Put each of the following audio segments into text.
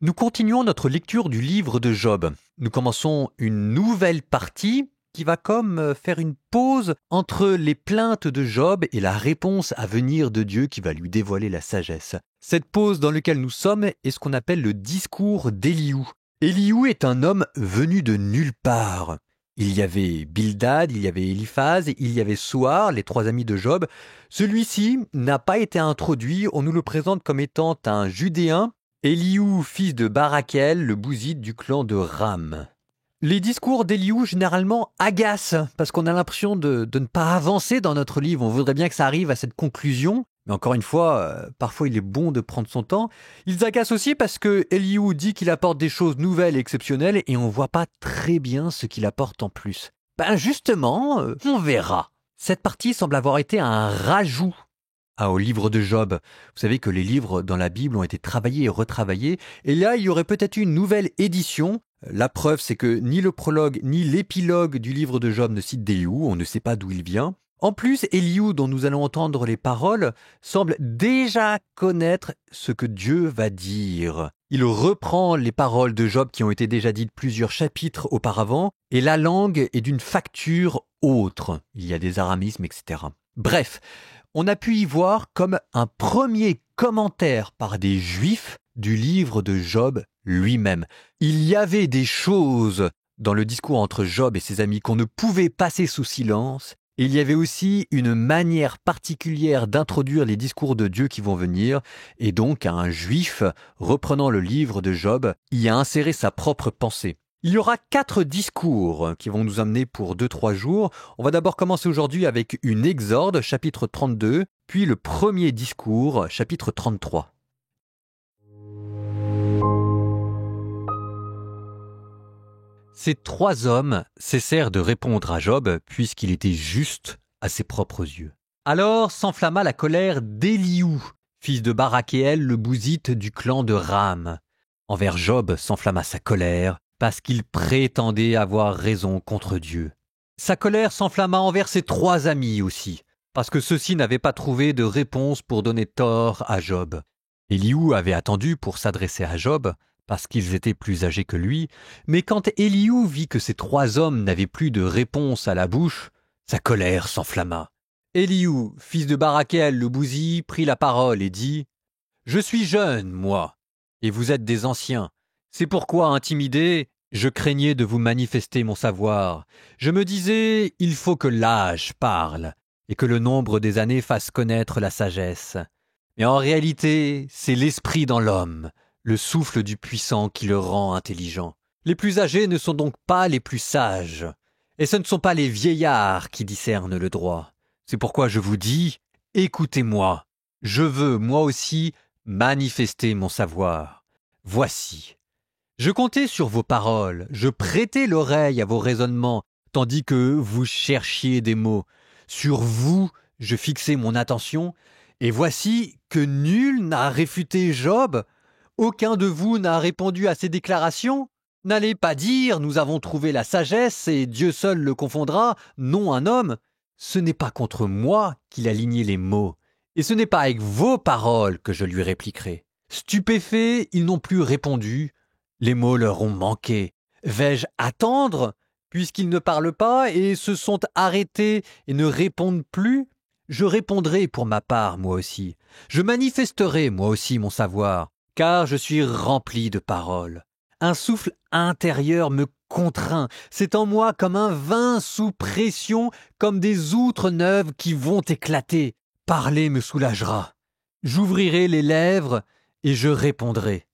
Nous continuons notre lecture du livre de Job. Nous commençons une nouvelle partie qui va comme faire une pause entre les plaintes de Job et la réponse à venir de Dieu qui va lui dévoiler la sagesse. Cette pause dans laquelle nous sommes est ce qu'on appelle le discours d'Éliou. Éliou est un homme venu de nulle part. Il y avait Bildad, il y avait Éliphaz, il y avait Soar, les trois amis de Job. Celui-ci n'a pas été introduit, on nous le présente comme étant un Judéen, Éliou, fils de Barakel, le bouzide du clan de Ram. Les discours d'Éliou, généralement, agacent, parce qu'on a l'impression de ne pas avancer dans notre livre. On voudrait bien que ça arrive à cette conclusion, mais encore une fois, parfois il est bon de prendre son temps. Ils agacent aussi parce que Éliou dit qu'il apporte des choses nouvelles et exceptionnelles, et on ne voit pas très bien ce qu'il apporte en plus. Ben justement, on verra. Cette partie semble avoir été un rajout au livre de Job. Vous savez que les livres dans la Bible ont été travaillés et retravaillés, et là il y aurait peut-être une nouvelle édition. La preuve, c'est que ni le prologue ni l'épilogue du livre de Job ne cite d'Éliou, on ne sait pas d'où il vient. En plus, Éliou, dont nous allons entendre les paroles, semble déjà connaître ce que Dieu va dire. Il reprend les paroles de Job qui ont été déjà dites plusieurs chapitres auparavant, et la langue est d'une facture autre. Il y a des aramismes, etc. Bref, on a pu y voir comme un premier commentaire par des Juifs du livre de Job lui-même. Il y avait des choses dans le discours entre Job et ses amis qu'on ne pouvait passer sous silence. Et il y avait aussi une manière particulière d'introduire les discours de Dieu qui vont venir. Et donc un Juif, reprenant le livre de Job, y a inséré sa propre pensée. Il y aura 4 discours qui vont nous amener pour 2-3 jours. On va d'abord commencer aujourd'hui avec une exorde, chapitre 32, puis le premier discours, chapitre 33. Ces 3 hommes cessèrent de répondre à Job, puisqu'il était juste à ses propres yeux. Alors s'enflamma la colère d'Éliou, fils de Barakéel, le bouzite du clan de Ram. Envers Job s'enflamma sa colère, parce qu'il prétendait avoir raison contre Dieu. Sa colère s'enflamma envers ses 3 amis aussi, parce que ceux-ci n'avaient pas trouvé de réponse pour donner tort à Job. Éliou avait attendu pour s'adresser à Job, parce qu'ils étaient plus âgés que lui, mais quand Éliou vit que ces 3 hommes n'avaient plus de réponse à la bouche, sa colère s'enflamma. Éliou, fils de Barakel le Bouzi, prit la parole et dit « Je suis jeune, moi, et vous êtes des anciens. C'est pourquoi, intimidé, je craignais de vous manifester mon savoir. Je me disais, il faut que l'âge parle, et que le nombre des années fasse connaître la sagesse. Mais en réalité, c'est l'esprit dans l'homme, le souffle du puissant qui le rend intelligent. Les plus âgés ne sont donc pas les plus sages, et ce ne sont pas les vieillards qui discernent le droit. C'est pourquoi je vous dis, écoutez-moi, je veux, moi aussi, manifester mon savoir. Voici. Je comptais sur vos paroles, je prêtais l'oreille à vos raisonnements, tandis que vous cherchiez des mots. Sur vous, je fixais mon attention, et voici que nul n'a réfuté Job. Aucun de vous n'a répondu à ses déclarations. N'allez pas dire, nous avons trouvé la sagesse, et Dieu seul le confondra, non un homme. Ce n'est pas contre moi qu'il a ligné les mots, et ce n'est pas avec vos paroles que je lui répliquerai. Stupéfaits, ils n'ont plus répondu. Les mots leur ont manqué. Vais-je attendre, puisqu'ils ne parlent pas et se sont arrêtés et ne répondent plus? Je répondrai pour ma part, moi aussi. Je manifesterai, moi aussi, mon savoir, car je suis rempli de paroles. Un souffle intérieur me contraint. C'est en moi comme un vin sous pression, comme des outres neuves qui vont éclater. Parler me soulagera. J'ouvrirai les lèvres et je répondrai.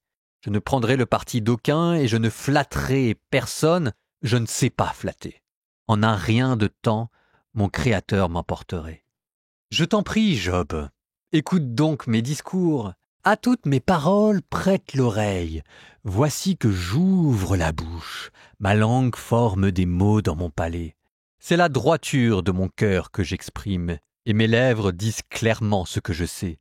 Je ne prendrai le parti d'aucun et je ne flatterai personne, je ne sais pas flatter. En un rien de temps, mon Créateur m'emporterait. Je t'en prie, Job, écoute donc mes discours. À toutes mes paroles prête l'oreille. Voici que j'ouvre la bouche. Ma langue forme des mots dans mon palais. C'est la droiture de mon cœur que j'exprime, et mes lèvres disent clairement ce que je sais.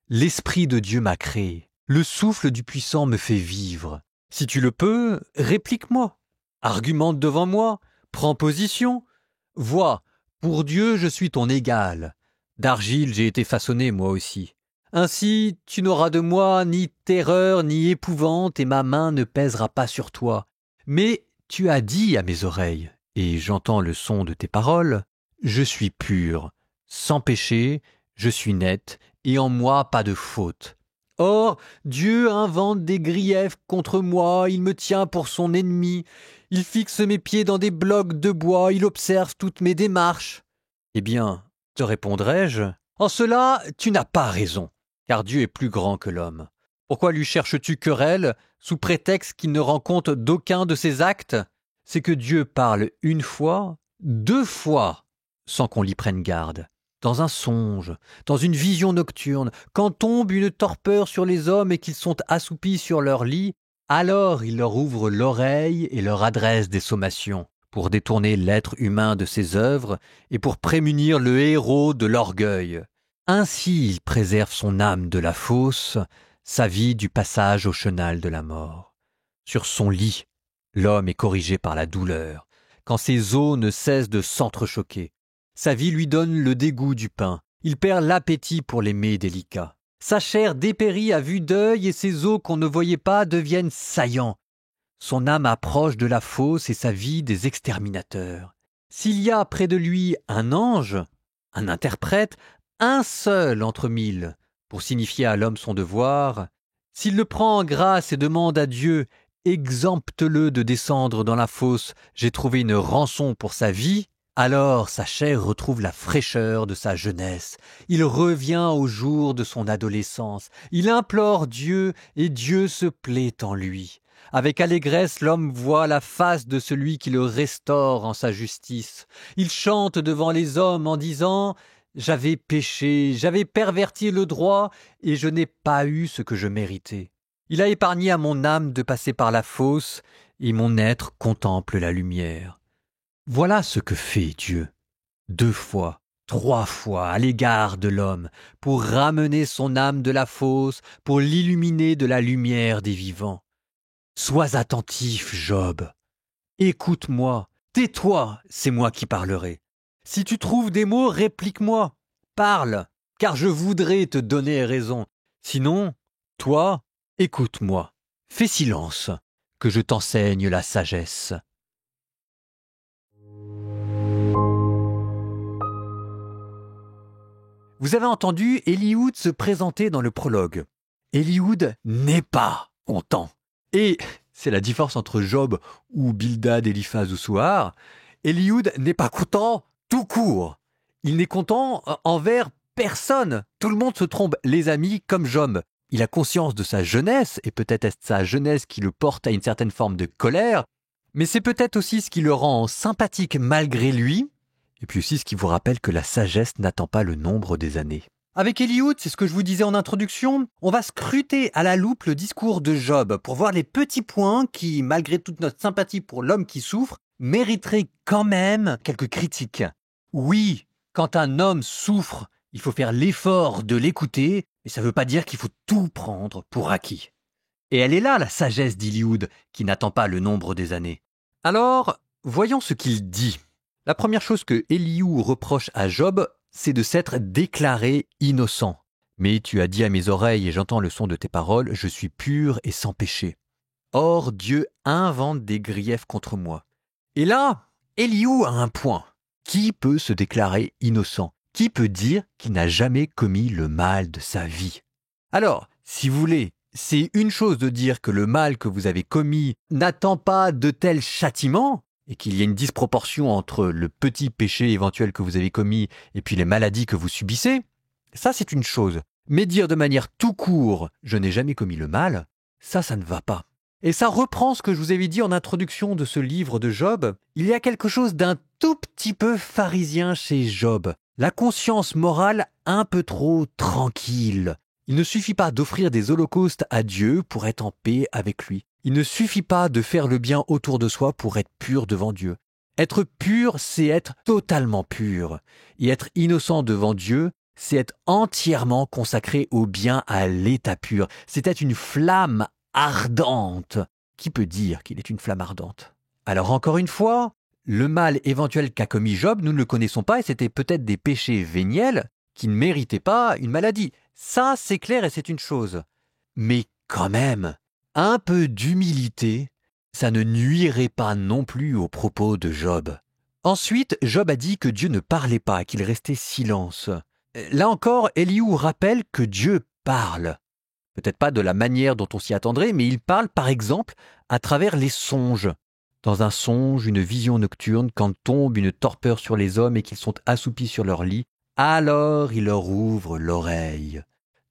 L'Esprit de Dieu m'a créé. Le souffle du puissant me fait vivre. Si tu le peux, réplique-moi. Argumente devant moi. Prends position. Vois, pour Dieu je suis ton égal. D'argile j'ai été façonné moi aussi. Ainsi, tu n'auras de moi ni terreur ni épouvante, et ma main ne pèsera pas sur toi. Mais tu as dit à mes oreilles, et j'entends le son de tes paroles, je suis pur, sans péché, je suis net, et en moi pas de faute. Or, Dieu invente des griefs contre moi, il me tient pour son ennemi, il fixe mes pieds dans des blocs de bois, il observe toutes mes démarches. Eh bien, te répondrai-je, en cela, tu n'as pas raison, car Dieu est plus grand que l'homme. Pourquoi lui cherches-tu querelle, sous prétexte qu'il ne rend compte d'aucun de ses actes? C'est que Dieu parle une fois, 2 fois, sans qu'on l'y prenne garde. Dans un songe, dans une vision nocturne, quand tombe une torpeur sur les hommes et qu'ils sont assoupis sur leur lit, alors il leur ouvre l'oreille et leur adresse des sommations, pour détourner l'être humain de ses œuvres et pour prémunir le héros de l'orgueil. Ainsi il préserve son âme de la fosse, sa vie du passage au chenal de la mort. Sur son lit, l'homme est corrigé par la douleur, quand ses os ne cessent de s'entrechoquer. Sa vie lui donne le dégoût du pain, il perd l'appétit pour les mets délicats. Sa chair dépérit à vue d'œil et ses os qu'on ne voyait pas deviennent saillants. Son âme approche de la fosse et sa vie des exterminateurs. S'il y a près de lui un ange, un interprète, un seul entre 1000, pour signifier à l'homme son devoir, s'il le prend en grâce et demande à Dieu « Exempte-le de descendre dans la fosse, j'ai trouvé une rançon pour sa vie », alors sa chair retrouve la fraîcheur de sa jeunesse. Il revient au jour de son adolescence. Il implore Dieu et Dieu se plaît en lui. Avec allégresse, l'homme voit la face de celui qui le restaure en sa justice. Il chante devant les hommes en disant « J'avais péché, j'avais perverti le droit, et je n'ai pas eu ce que je méritais. Il a épargné à mon âme de passer par la fosse, et mon être contemple la lumière. » Voilà ce que fait Dieu, 2 fois, 3 fois à l'égard de l'homme, pour ramener son âme de la fosse, pour l'illuminer de la lumière des vivants. Sois attentif, Job. Écoute-moi, tais-toi, c'est moi qui parlerai. Si tu trouves des mots, réplique-moi. Parle, car je voudrais te donner raison. Sinon, toi, écoute-moi. Fais silence, que je t'enseigne la sagesse. Vous avez entendu Élihoud se présenter dans le prologue. Élihoud n'est pas content. Et c'est la différence entre Job ou Bildad, Eliphaz ou Soar. Élihoud n'est pas content tout court. Il n'est content envers personne. Tout le monde se trompe, les amis comme Job. Il a conscience de sa jeunesse, et peut-être est-ce sa jeunesse qui le porte à une certaine forme de colère, mais c'est peut-être aussi ce qui le rend sympathique malgré lui, et puis aussi ce qui vous rappelle que la sagesse n'attend pas le nombre des années. Avec Élihoud, c'est ce que je vous disais en introduction, on va scruter à la loupe le discours de Job pour voir les petits points qui, malgré toute notre sympathie pour l'homme qui souffre, mériteraient quand même quelques critiques. Oui, quand un homme souffre, il faut faire l'effort de l'écouter, mais ça ne veut pas dire qu'il faut tout prendre pour acquis. Et elle est là, la sagesse d'Élihoud, qui n'attend pas le nombre des années. Alors, voyons ce qu'il dit. La première chose que Élihu reproche à Job, c'est de s'être déclaré innocent. Mais tu as dit à mes oreilles, et j'entends le son de tes paroles, je suis pur et sans péché. Or, Dieu invente des griefs contre moi. Et là, Élihu a un point. Qui peut se déclarer innocent? Qui peut dire qu'il n'a jamais commis le mal de sa vie? Alors, si vous voulez, c'est une chose de dire que le mal que vous avez commis n'attend pas de tels châtiments, et qu'il y a une disproportion entre le petit péché éventuel que vous avez commis et puis les maladies que vous subissez, ça c'est une chose. Mais dire de manière tout court « je n'ai jamais commis le mal », ça ne va pas. Et ça reprend ce que je vous avais dit en introduction de ce livre de Job. Il y a quelque chose d'un tout petit peu pharisien chez Job. La conscience morale un peu trop tranquille. Il ne suffit pas d'offrir des holocaustes à Dieu pour être en paix avec lui. Il ne suffit pas de faire le bien autour de soi pour être pur devant Dieu. Être pur, c'est être totalement pur. Et être innocent devant Dieu, c'est être entièrement consacré au bien à l'état pur. C'est être une flamme ardente. Qui peut dire qu'il est une flamme ardente? Alors encore une fois, le mal éventuel qu'a commis Job, nous ne le connaissons pas et c'était peut-être des péchés véniels qui ne méritaient pas une maladie. Ça, c'est clair et c'est une chose. Mais quand même, un peu d'humilité, ça ne nuirait pas non plus aux propos de Job. Ensuite, Job a dit que Dieu ne parlait pas, qu'il restait silence. Là encore, Élihu rappelle que Dieu parle. Peut-être pas de la manière dont on s'y attendrait, mais il parle par exemple à travers les songes. Dans un songe, une vision nocturne, quand tombe une torpeur sur les hommes et qu'ils sont assoupis sur leur lit, alors il leur ouvre l'oreille.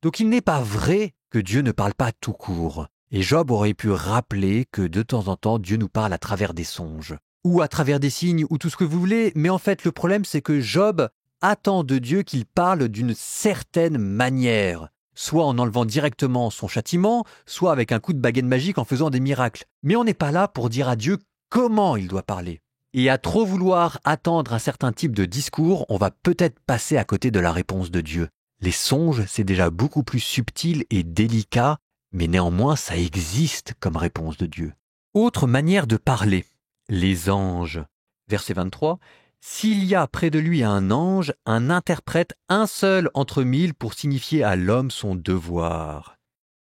Donc il n'est pas vrai que Dieu ne parle pas tout court. Et Job aurait pu rappeler que de temps en temps, Dieu nous parle à travers des songes, ou à travers des signes, ou tout ce que vous voulez, mais en fait le problème c'est que Job attend de Dieu qu'il parle d'une certaine manière, soit en enlevant directement son châtiment, soit avec un coup de baguette magique en faisant des miracles. Mais on n'est pas là pour dire à Dieu comment il doit parler. Et à trop vouloir attendre un certain type de discours, on va peut-être passer à côté de la réponse de Dieu. Les songes, c'est déjà beaucoup plus subtil et délicat, mais néanmoins ça existe comme réponse de Dieu. Autre manière de parler, les anges. Verset 23, « S'il y a près de lui un ange, un interprète, un seul entre mille pour signifier à l'homme son devoir. »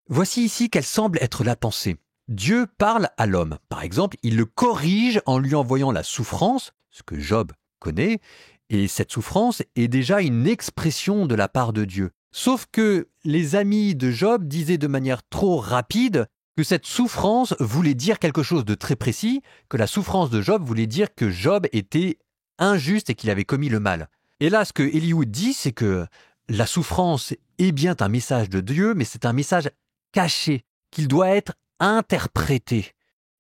Voici ici quelle semble être la pensée. Dieu parle à l'homme. Par exemple, il le corrige en lui envoyant la souffrance, ce que Job connaît, et cette souffrance est déjà une expression de la part de Dieu. Sauf que les amis de Job disaient de manière trop rapide que cette souffrance voulait dire quelque chose de très précis, que la souffrance de Job voulait dire que Job était injuste et qu'il avait commis le mal. Et là, ce que Élihu dit, c'est que la souffrance est bien un message de Dieu, mais c'est un message caché, qu'il doit être interprété.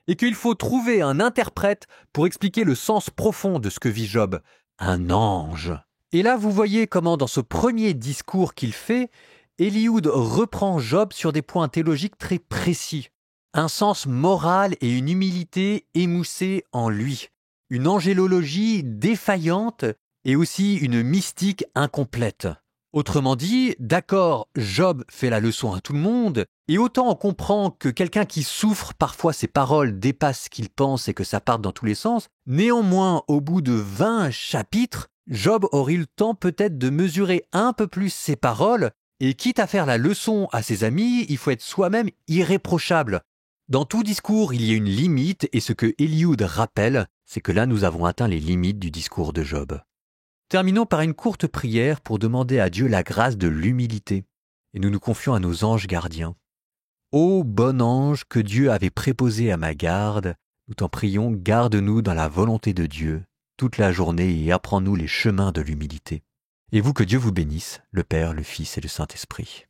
Et qu'il faut trouver un interprète pour expliquer le sens profond de ce que vit Job. Un ange. Et là, vous voyez comment dans ce premier discours qu'il fait, Élihu reprend Job sur des points théologiques très précis. Un sens moral et une humilité émoussée en lui. Une angélologie défaillante et aussi une mystique incomplète. Autrement dit, d'accord, Job fait la leçon à tout le monde, et autant on comprend que quelqu'un qui souffre, parfois ses paroles dépassent ce qu'il pense et que ça parte dans tous les sens, néanmoins, au bout de 20 chapitres, Job aurait eu le temps peut-être de mesurer un peu plus ses paroles, et quitte à faire la leçon à ses amis, il faut être soi-même irréprochable. Dans tout discours, il y a une limite, et ce que Élihu rappelle, c'est que là nous avons atteint les limites du discours de Job. Terminons par une courte prière pour demander à Dieu la grâce de l'humilité, et nous nous confions à nos anges gardiens. Ô bon ange que Dieu avait préposé à ma garde, nous t'en prions, garde-nous dans la volonté de Dieu toute la journée et apprends-nous les chemins de l'humilité. Et vous, que Dieu vous bénisse, le Père, le Fils et le Saint-Esprit.